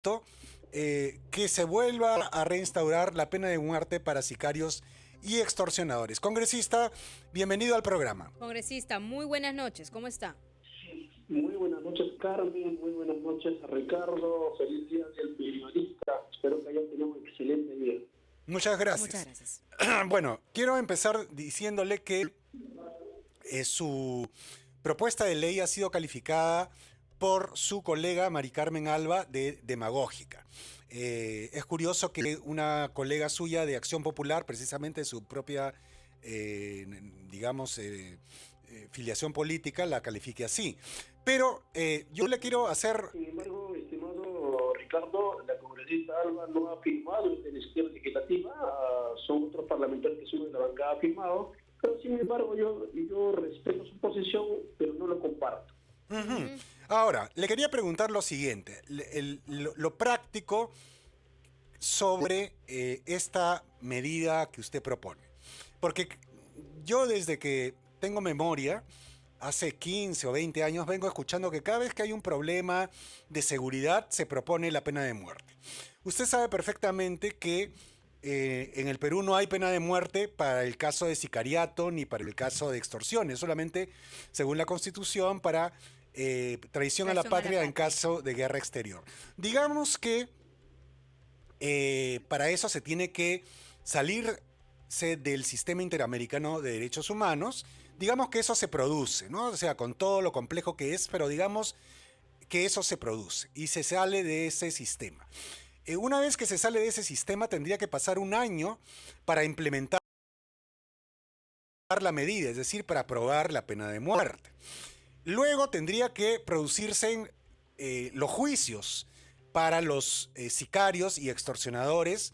que se vuelva a reinstaurar la pena de muerte para sicarios y extorsionadores. Congresista, bienvenido al programa. Congresista, muy buenas noches, ¿cómo está? Muy buenas noches, Carmen. Muy buenas noches a Ricardo. Feliz día del periodista. Espero que hayan tenido un excelente día. Muchas gracias. Muchas gracias. Bueno, quiero empezar diciéndole que su propuesta de ley ha sido calificada por su colega Mari Carmen Alba de demagógica. Es curioso que una colega suya de Acción Popular, precisamente de su propia, filiación política, la califique así. Pero yo le quiero hacer... Sin embargo, estimado Ricardo, la congresista Alba no ha firmado desde la izquierda legislativa. Son otros parlamentarios que suben la bancada ha firmado. Pero sin embargo, yo respeto su posición, pero no lo comparto. Ahora, le quería preguntar lo siguiente, lo práctico sobre esta medida que usted propone. Porque yo desde que tengo memoria, hace 15 o 20 años, vengo escuchando que cada vez que hay un problema de seguridad se propone la pena de muerte. Usted sabe perfectamente que en el Perú no hay pena de muerte para el caso de sicariato ni para el caso de extorsión, es solamente, según la Constitución, para traición a la patria en caso de guerra exterior. Digamos que para eso se tiene que salirse del sistema interamericano de derechos humanos. Digamos que eso se produce, ¿no? O sea, con todo lo complejo que es, pero digamos que eso se produce y se sale de ese sistema. Una vez que se sale de ese sistema, tendría que pasar un año para implementar la medida, es decir, para aprobar la pena de muerte. Luego tendría que producirse los juicios para los sicarios y extorsionadores.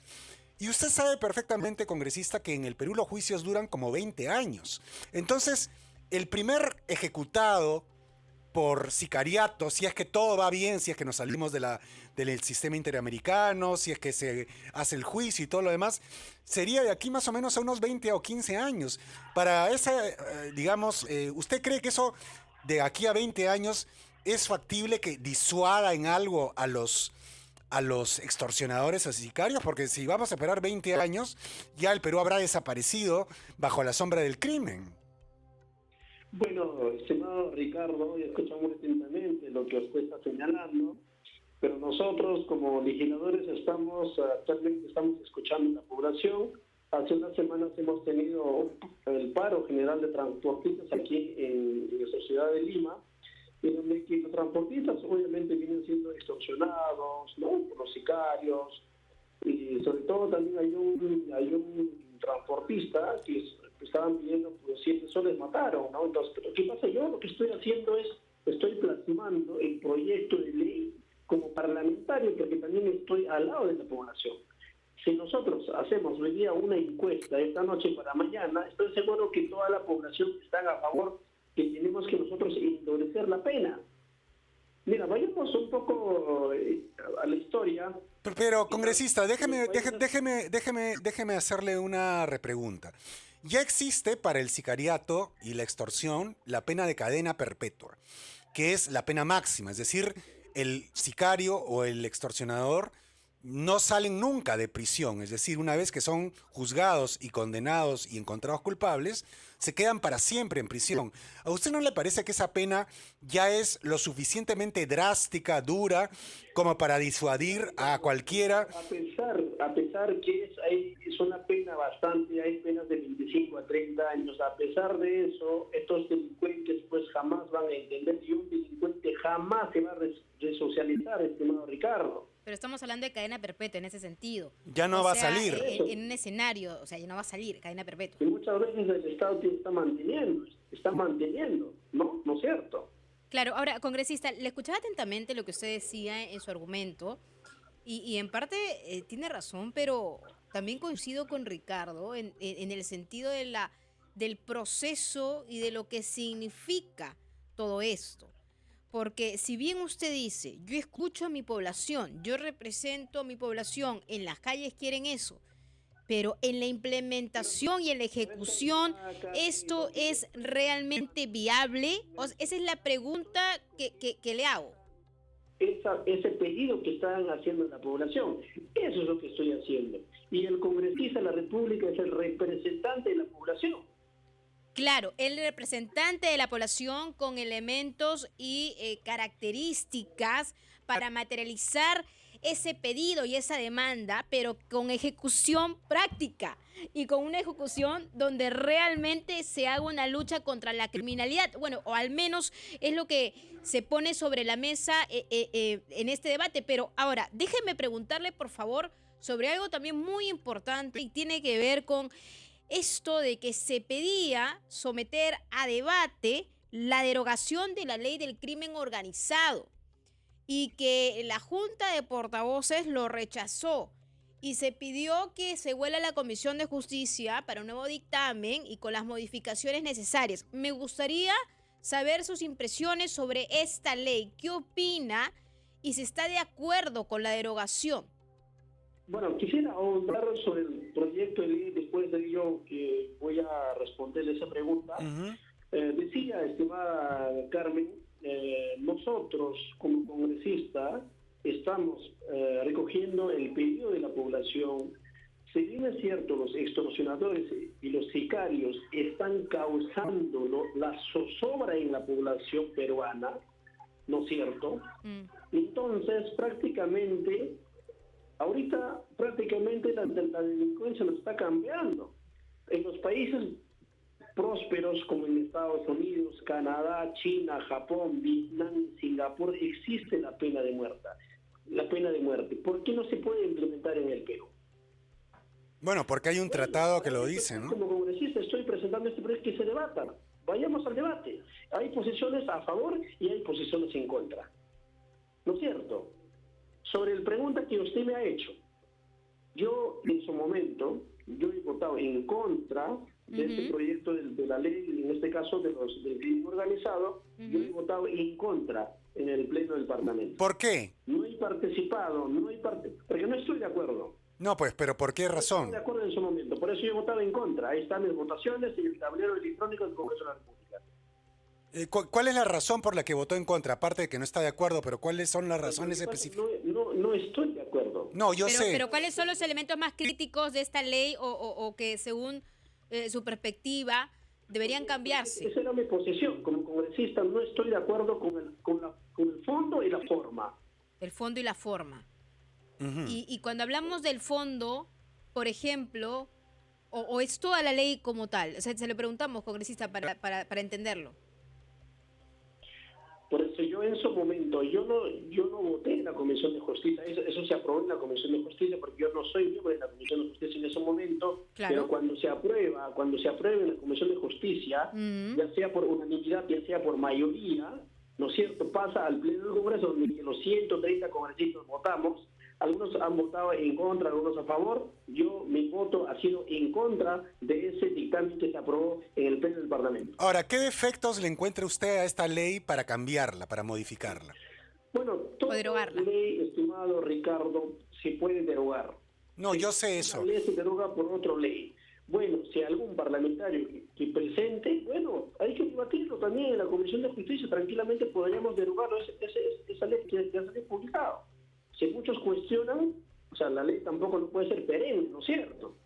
Y usted sabe perfectamente, congresista, que en el Perú los juicios duran como 20 años. Entonces, el primer ejecutado por sicariato, si es que todo va bien, si es que nos salimos del sistema interamericano, si es que se hace el juicio y todo lo demás, sería de aquí más o menos a unos 20 o 15 años. Para esa, ¿usted cree que eso de aquí a 20 años es factible que disuada en algo a los extorsionadores o sicarios? Porque si vamos a esperar 20 años, ya el Perú habrá desaparecido bajo la sombra del crimen. Bueno, estimado Ricardo, escuchamos muy atentamente lo que usted está señalando, pero nosotros como legisladores actualmente estamos escuchando a la población. Hace unas semanas hemos tenido el paro general de transportistas aquí en nuestra ciudad de Lima, en donde que los transportistas obviamente vienen siendo extorsionados, ¿no?, por los sicarios, y sobre todo también hay un transportista que estaban pidiendo por 7 soles, mataron, ¿no? Entonces, ¿pero qué pasa? Yo lo que estoy haciendo es, estoy plasmando el proyecto de ley como parlamentario, porque también estoy al lado de la población. Si nosotros hacemos hoy día una encuesta esta noche para mañana, estoy seguro que toda la población está a favor que tenemos que nosotros endurecer la pena. Mira, vayamos un poco a la historia. Pero, congresista, déjeme hacerle una repregunta. Ya existe para el sicariato y la extorsión la pena de cadena perpetua, que es la pena máxima, es decir, el sicario o el extorsionador no salen nunca de prisión, es decir, una vez que son juzgados y condenados y encontrados culpables, se quedan para siempre en prisión. ¿A usted no le parece que esa pena ya es lo suficientemente drástica, dura, como para disuadir a cualquiera? A pesar que es una pena bastante, hay penas de 25 a 30 años, a pesar de eso, estos delincuentes pues jamás van a entender, y un delincuente jamás se va a resocializar, estimado Ricardo. Pero estamos hablando de cadena perpetua en ese sentido. Ya no va a salir. En un escenario, o sea, ya no va a salir cadena perpetua. Y muchas veces el Estado está manteniendo, ¿no? ¿No es cierto? Claro, ahora, congresista, le escuchaba atentamente lo que usted decía en su argumento y en parte tiene razón, pero también coincido con Ricardo en el sentido del proceso y de lo que significa todo esto. Porque si bien usted dice, yo escucho a mi población, yo represento a mi población, en las calles quieren eso, pero en la implementación y en la ejecución, ¿esto es realmente viable? Esa es la pregunta que le hago. ese pedido que están haciendo la población. Eso es lo que estoy haciendo. Y el congresista de la República es el representante de la población. Claro, el representante de la población con elementos y características para materializar ese pedido y esa demanda, pero con ejecución práctica y con una ejecución donde realmente se haga una lucha contra la criminalidad. Bueno, o al menos es lo que se pone sobre la mesa en este debate. Pero ahora, déjenme preguntarle, por favor, sobre algo también muy importante y tiene que ver con esto de que se pedía someter a debate la derogación de la ley del crimen organizado y que la Junta de Portavoces lo rechazó y se pidió que se vuelva a la Comisión de Justicia para un nuevo dictamen y con las modificaciones necesarias. Me gustaría saber sus impresiones sobre esta ley. ¿Qué opina y si está de acuerdo con la derogación? Bueno, quisiera ahondar sobre el proyecto de ley después de ello que voy a responderle esa pregunta. Decía, estimada Carmen, nosotros como congresistas estamos recogiendo el pedido de la población. Si bien es cierto, los extorsionadores y los sicarios están causando la zozobra en la población peruana, ¿no es cierto? Entonces, ahorita prácticamente la delincuencia nos está cambiando. En los países prósperos como en Estados Unidos, Canadá, China, Japón, Vietnam, Singapur, existe la pena de muerte. ¿Por qué no se puede implementar en el Perú? Bueno, porque hay un tratado que lo dice, ¿no? Como congresista estoy presentando este proyecto que se debata. Vayamos al debate. Hay posiciones a favor y hay posiciones en contra. ¿No es cierto? Sobre la pregunta que usted me ha hecho, yo en su momento, yo he votado en contra de este proyecto de la ley, en este caso del crimen organizado, yo he votado en contra en el Pleno del Parlamento. ¿Por qué? No he participado, porque no estoy de acuerdo. No, pues, pero ¿por qué razón? No estoy de acuerdo en su momento, por eso yo he votado en contra. Ahí están mis votaciones en el tablero electrónico del Congreso de la República. ¿Cuál es la razón por la que votó en contra? Aparte de que no está de acuerdo, pero ¿cuáles son las razones específicas? No estoy de acuerdo. No, yo sé. Pero ¿cuáles son los elementos más críticos de esta ley o que según su perspectiva deberían cambiarse? Esa era mi posición. Como congresista no estoy de acuerdo con el fondo y la forma. El fondo y la forma. Y cuando hablamos del fondo, por ejemplo, o es toda la ley como tal. O sea, se le preguntamos, congresista, para entenderlo. Por eso yo en su momento, yo no voté en la Comisión de Justicia, eso se aprobó en la Comisión de Justicia, porque yo no soy miembro de la Comisión de Justicia en ese momento, claro. Pero cuando se aprueba en la Comisión de Justicia, ya sea por unanimidad, ya sea por mayoría, ¿no es cierto?, pasa al Pleno del Congreso, donde los 130 congresistas votamos. Algunos han votado en contra, algunos a favor. Mi voto ha sido en contra de ese dictamen que se aprobó en el Pleno del Parlamento. Ahora, ¿qué defectos le encuentra usted a esta ley para cambiarla, para modificarla? Bueno, toda ley, estimado Ricardo, se puede derogar. No, yo sé eso. La ley se deroga por otra ley. Bueno, si algún parlamentario que presente, bueno, hay que debatirlo también en la Comisión de Justicia. Tranquilamente podríamos derogarlo, esa ley que ya se ha publicado. Si muchos cuestionan, o sea, la ley tampoco no puede ser perenne, ¿no es cierto?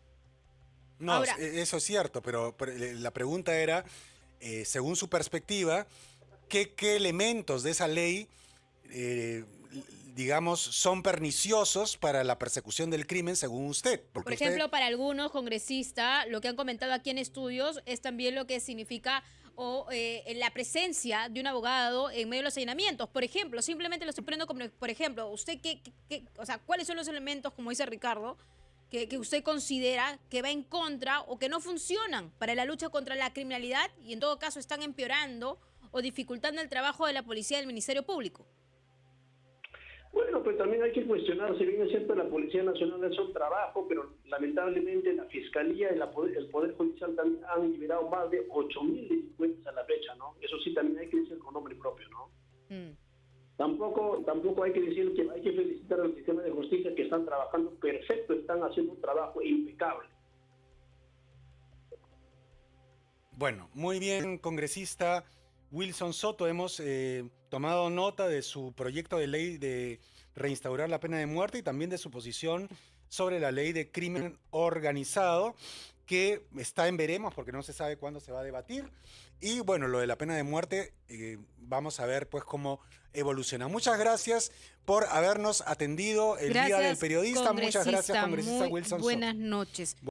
No, ahora, eso es cierto, pero la pregunta era, según su perspectiva, ¿qué elementos de esa ley, digamos, son perniciosos para la persecución del crimen según usted? Por ejemplo, para algunos congresistas, lo que han comentado aquí en estudios es también lo que significa la presencia de un abogado en medio de los allanamientos. Por ejemplo, simplemente lo estoy poniendo como, por ejemplo, usted o sea, ¿cuáles son los elementos, como dice Ricardo, que usted considera que va en contra o que no funcionan para la lucha contra la criminalidad y en todo caso están empeorando o dificultando el trabajo de la policía y del Ministerio Público? Bueno, pues también hay que cuestionar, si bien es cierto, la Policía Nacional hace un trabajo, pero lamentablemente la Fiscalía y el Poder Judicial también han liberado más de 8.000 delincuentes a la fecha, ¿no? Eso sí también hay que decir con nombre propio, ¿no? Tampoco hay que decir que hay que felicitar al sistema de justicia que están trabajando perfecto, están haciendo un trabajo impecable. Bueno, muy bien, congresista Wilson Soto, hemos tomado nota de su proyecto de ley de reinstaurar la pena de muerte y también de su posición sobre la ley de crimen organizado, que está en veremos porque no se sabe cuándo se va a debatir. Y bueno, lo de la pena de muerte, vamos a ver pues cómo evoluciona. Muchas gracias por habernos atendido el Día del Gracias, Periodista. Muchas gracias, congresista Muy Wilson Soto. buenas noches.